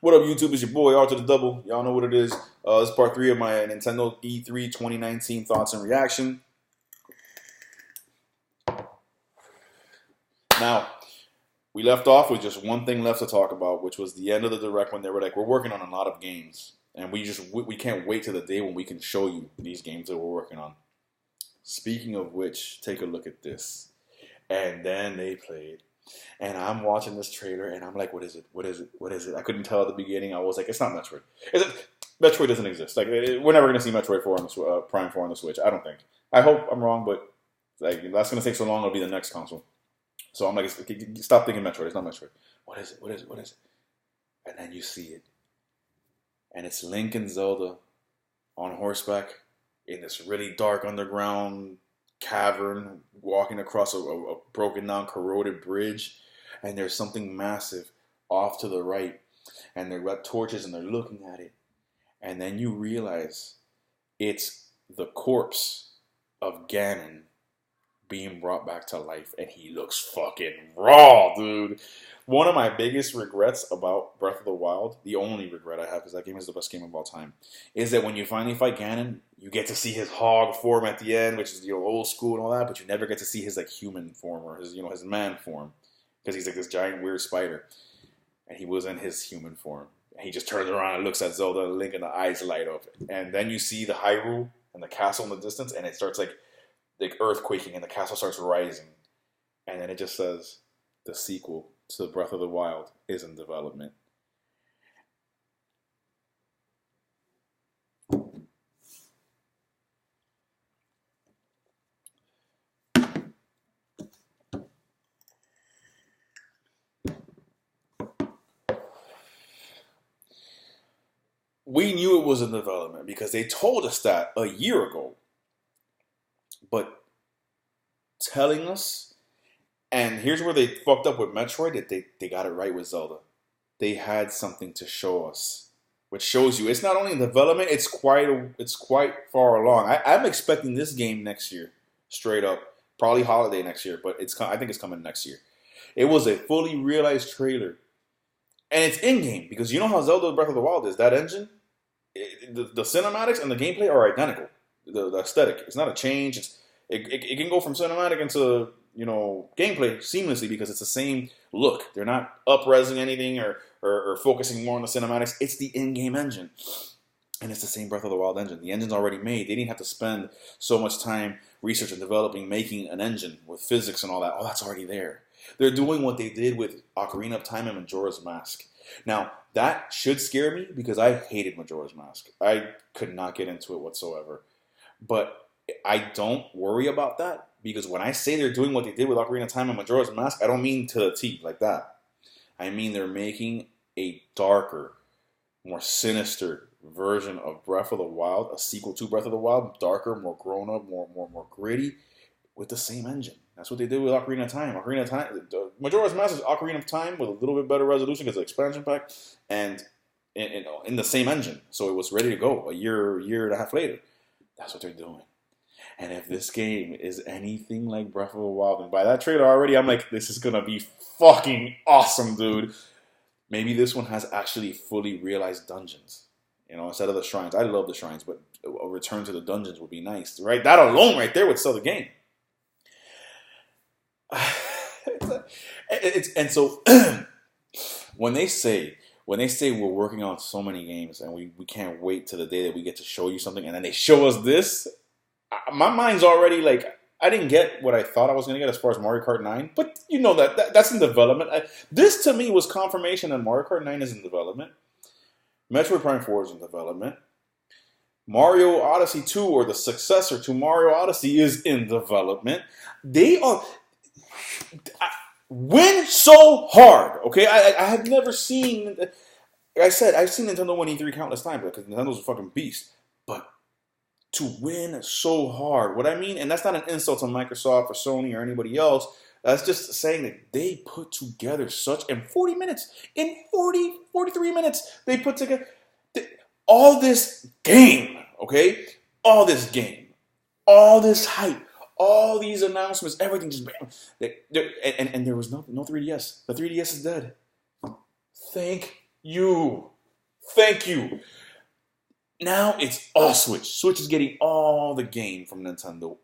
What up, YouTube? It's your boy, R to the double. Y'all know what it is. This is part 3 of my Nintendo E3 2019 thoughts and reaction. Now, we left off with just one thing left to talk about, which was the end of the Direct when they were like, we're working on a lot of games. And we can't wait till the day when we can show you these games that we're working on. Speaking of which, take a look at this. And then they played. And I'm watching this trailer, and I'm like, what is it? What is it? What is it? I couldn't tell at the beginning. I was like, it's not Metroid. Is it? Metroid doesn't exist. Like, we're never going to see Metroid 4 on the Prime 4 on the Switch. I don't think. I hope I'm wrong, but like that's going to take so long. It'll be the next console. So I'm like, stop thinking Metroid. It's not Metroid. What is it? What is it? What is it? And then you see it. And it's Link and Zelda on horseback in this really dark underground cavern, walking across a broken down, corroded bridge. And there's something massive off to the right. And they've got torches and they're looking at it. And then you realize it's the corpse of Ganon being brought back to life, and he looks fucking raw, dude. One of my biggest regrets about Breath of the Wild, the only regret I have, because that game is the best game of all time, is that when you finally fight Ganon, you get to see his hog form at the end, which is old school and all that, but you never get to see his like human form or his his man form, because he's like this giant weird spider, and he was in his human form. And he just turns around and looks at Zelda and Link, and the eyes light up, and then you see the Hyrule and the castle in the distance, and it starts like earthquaking, and the castle starts rising, and then it just says the sequel to Breath of the Wild is in development. We knew it was in development because they told us that a year ago, but telling us, and here's where they fucked up with Metroid, that they got it right with Zelda. They had something to show us, which shows you it's not only in development, it's quite far along. I'm expecting this game next year, straight up, probably holiday next year, but I think it's coming next year. It was a fully realized trailer, and it's in game because you know how Zelda Breath of the Wild is. That engine, the cinematics and the gameplay are identical. The aesthetic, it's not a change. It can go from cinematic into gameplay seamlessly because it's the same look. They're not up-resing anything or focusing more on the cinematics. It's the in-game engine. And it's the same Breath of the Wild engine. The engine's already made. They didn't have to spend so much time researching, developing, making an engine with physics and all that. Oh, that's already there. They're doing what they did with Ocarina of Time and Majora's Mask. Now, that should scare me because I hated Majora's Mask. I could not get into it whatsoever. But I don't worry about that because when I say they're doing what they did with Ocarina of Time and Majora's Mask, I don't mean to the T like that. I mean they're making a darker, more sinister version of Breath of the Wild, a sequel to Breath of the Wild, darker, more grown up, more gritty, with the same engine. That's what they did with Ocarina of Time. Majora's Mask is Ocarina of Time with a little bit better resolution because of the expansion pack, and in the same engine, so it was ready to go a year and a half later. That's what they're doing. And if this game is anything like Breath of the Wild, and by that trailer already, I'm like, this is gonna be fucking awesome, dude. Maybe this one has actually fully realized dungeons, instead of the shrines. I love the shrines, but a return to the dungeons would be nice, right? That alone, right there, would sell the game. And so when they say we're working on so many games and we can't wait till the day that we get to show you something, and then they show us this, my mind's already like, I didn't get what I thought I was going to get as far as Mario Kart 9, but that's in development. This to me was confirmation that Mario Kart 9 is in development. Metroid Prime 4 is in development. Mario Odyssey 2, or the successor to Mario Odyssey, is in development. They are win so hard, okay? I have never seen. Like I said, I've seen Nintendo win E3 countless times because Nintendo's a fucking beast. But to win so hard, what I mean, and that's not an insult to Microsoft or Sony or anybody else. That's just saying that they put together in 40 minutes, in 43 minutes, they put together all this game, okay? All this game, all this hype, all these announcements, everything just and there was no 3DS. The 3DS is dead. Thank you. Thank you. Now it's all Switch. Switch is getting all the game from Nintendo.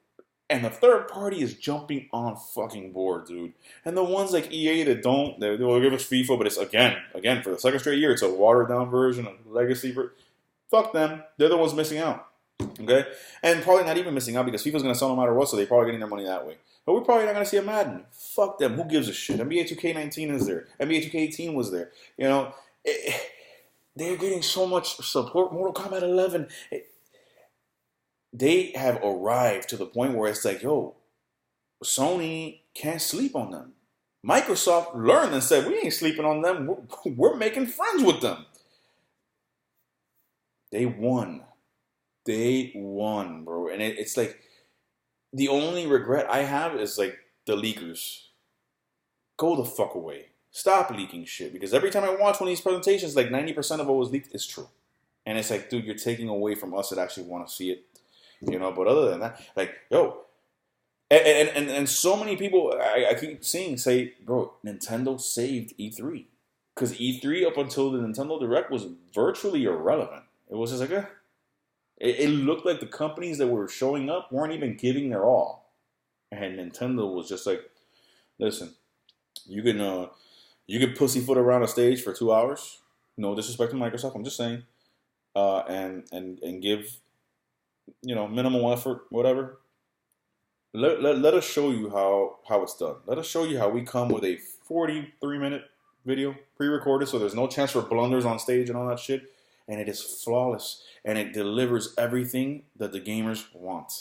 And the third party is jumping on fucking board, dude. And the ones like EA that don't, they'll give us FIFA, but it's again, for the second straight year, it's a watered down version, a legacy. Fuck them. They're the ones missing out. Okay? And probably not even missing out because FIFA's going to sell no matter what, so they're probably getting their money that way. But we're probably not going to see a Madden. Fuck them. Who gives a shit? NBA 2K19 is there. NBA 2K18 was there. You know, they're getting so much support. Mortal Kombat 11. They have arrived to the point where it's like, yo, Sony can't sleep on them. Microsoft learned and said, we ain't sleeping on them. We're making friends with them. They won. They won, bro. And it's like, the only regret I have is like the leakers. Go the fuck away. Stop leaking shit. Because every time I watch one of these presentations, like 90% of what was leaked is true. And it's like, dude, you're taking away from us that actually want to see it. You know, but other than that, like, yo. And so many people I keep seeing say, bro, Nintendo saved E3. Because E3 up until the Nintendo Direct was virtually irrelevant. It was just like, it looked like the companies that were showing up weren't even giving their all. And Nintendo was just like, listen, you can pussyfoot around a stage for 2 hours. No disrespect to Microsoft, I'm just saying. And give, you know, minimal effort, whatever. Let us show you how it's done. Let us show you how we come with a 43-minute video, pre-recorded, so there's no chance for blunders on stage and all that shit. And it is flawless. And it delivers everything that the gamers want.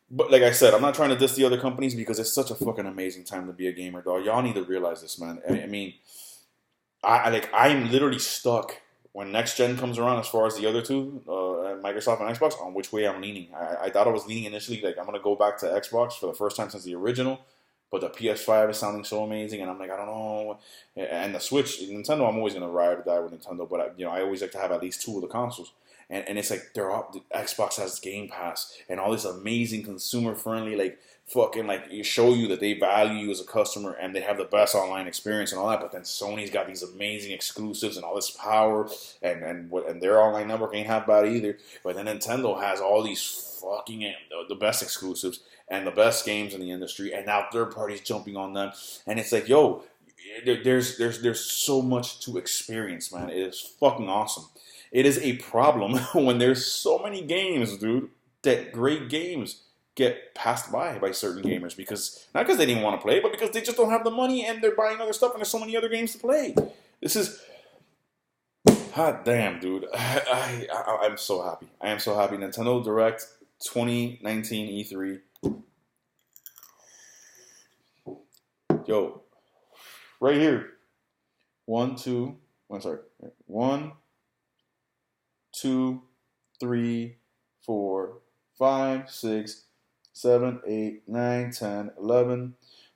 But like I said, I'm not trying to diss the other companies because it's such a fucking amazing time to be a gamer, dog. Y'all need to realize this, man. I mean, I'm literally stuck when next gen comes around as far as the other two, Microsoft and Xbox, on which way I'm leaning. I thought I was leaning initially, like I'm going to go back to Xbox for the first time since the original. But the PS5 is sounding so amazing, and I'm like, I don't know. And the Switch, Nintendo, I'm always gonna ride or die with Nintendo. But I always like to have at least two of the consoles. And it's like Xbox has Game Pass and all this amazing consumer friendly, like fucking like you show you that they value you as a customer and they have the best online experience and all that. But then Sony's got these amazing exclusives and all this power, and their online network ain't half bad either. But then Nintendo has all these fucking the best exclusives and the best games in the industry, and now third parties jumping on them, and it's like, yo, there's so much to experience, man. It is fucking awesome. It is a problem when there's so many games, dude, that great games get passed by certain gamers because not because they didn't want to play, but because they just don't have the money and they're buying other stuff and there's so many other games to play. This is hot damn, dude. I'm so happy. I am so happy. Nintendo Direct 2019 E3. Yo, right here. 1, 2, 3, 4, 5, 6, 7, 8, 9, 10, 11,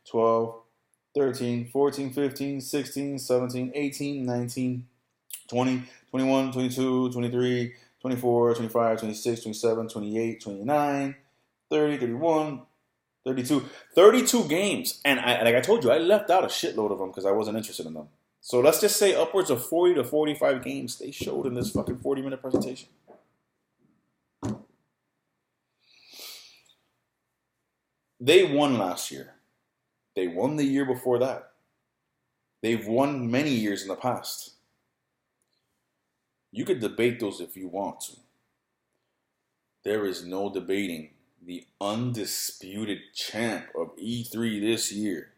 12, 13, 14, 15, 16, 17, 18, 19, 20, 21, 22, 23, 24, 25, 26, 27, 28, 29, 30, 31, 32. 32 games. And like I told you, I left out a shitload of them because I wasn't interested in them. So let's just say upwards of 40 to 45 games they showed in this fucking 40-minute presentation. They won last year. They won the year before that. They've won many years in the past. You could debate those if you want to. There is no debating the undisputed champ of E3 this year.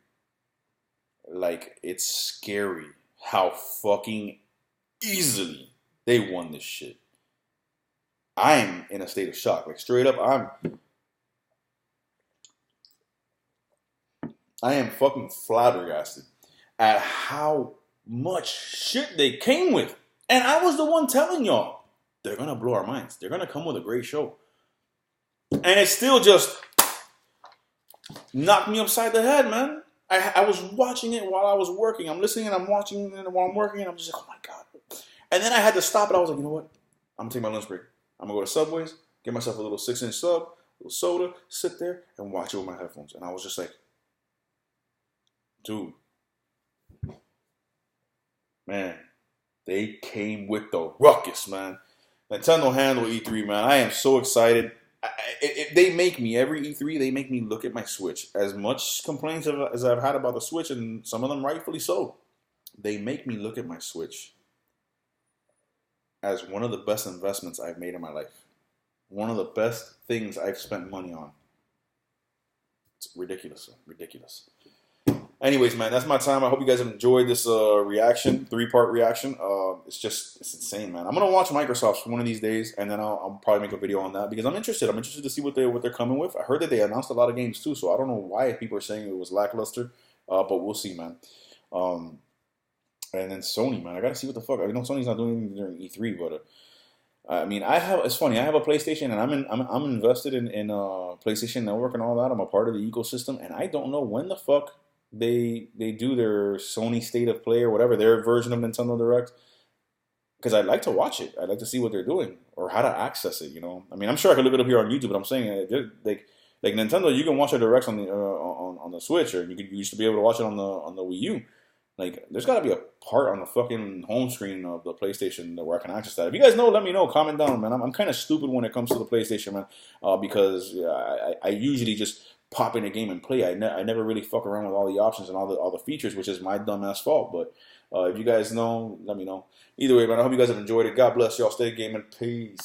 Like, it's scary how fucking easily they won this shit. I'm in a state of shock. Like, straight up, I am fucking flabbergasted at how much shit they came with. And I was the one telling y'all, they're going to blow our minds. They're going to come with a great show. And it still just knocked me upside the head, man. I was watching it while I was working. I'm listening and I'm watching it while I'm working. And I'm just like, oh my God. And then I had to stop it. I was like, you know what? I'm going to take my lunch break. I'm going to go to Subway's, get myself a little 6-inch sub, a little soda, sit there and watch it with my headphones. And I was just like, dude, man, they came with the ruckus, man. Nintendo handled E3, man. I am so excited. They make me every E3. They make me look at my Switch. As much complaints as I've had about the Switch, and some of them rightfully so, they make me look at my Switch as one of the best investments I've made in my life. One of the best things I've spent money on. It's ridiculous, ridiculous. Anyways, man, that's my time. I hope you guys have enjoyed this reaction, 3-part reaction. It's insane, man. I'm gonna watch Microsoft's one of these days, and then I'll probably make a video on that because I'm interested. I'm interested to see what they're coming with. I heard that they announced a lot of games too, so I don't know why people are saying it was lackluster, but we'll see, man. And then Sony, man, I gotta see what the fuck. I know Sony's not doing anything during E3, but I mean, it's funny. I have a PlayStation, and I'm invested in PlayStation Network and all that. I'm a part of the ecosystem, and I don't know when the fuck they do their Sony State of Play or whatever, their version of Nintendo Direct, because I'd like to watch it. I'd like to see what they're doing or how to access it. You know, I mean, I'm sure I could look it up here on YouTube, but I'm saying like Nintendo, you can watch their directs on the on the Switch, or you used to be able to watch it on the Wii U. Like, there's got to be a part on the fucking home screen of the PlayStation where I can access that. If you guys know, let me know. Comment down, man. I'm kind of stupid when it comes to the PlayStation, man, because I usually just pop in a game and play. I never really fuck around with all the options and all the features, which is my dumbass fault. But if you guys know, let me know. Either way, man, I hope you guys have enjoyed it. God bless y'all. Stay gaming. Peace.